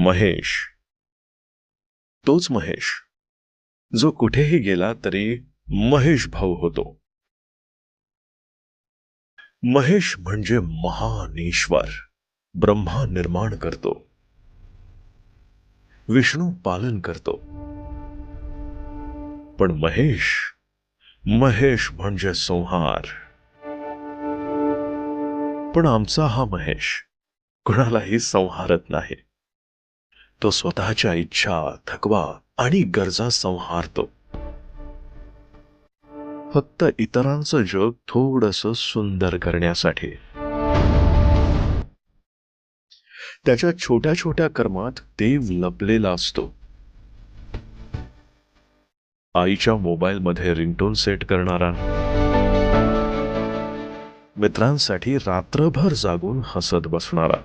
महेश, तोच महेश जो कुठेही गेला तरी महेश भाऊ होतो. महेश म्हणजे महान ईश्वर. ब्रह्मा निर्माण करतो, विष्णू पालन करतो. पण महेश महेश म्हणजे संहार. पण आमचा हा महेश कुणालाही संहारत नाही. तो स्वतःच्या इच्छा, थकवा आणि गरजा संहारतो. फक्त इतरांचं जग थोडंसं सुंदर करण्यासाठी. त्याच्या छोट्या छोट्या कर्मात देव लपलेला असतो. आईच्या मोबाईलमध्ये रिंगटोन सेट करणारा, मित्रांसाठी रात्रभर जागून हसत बसणारा,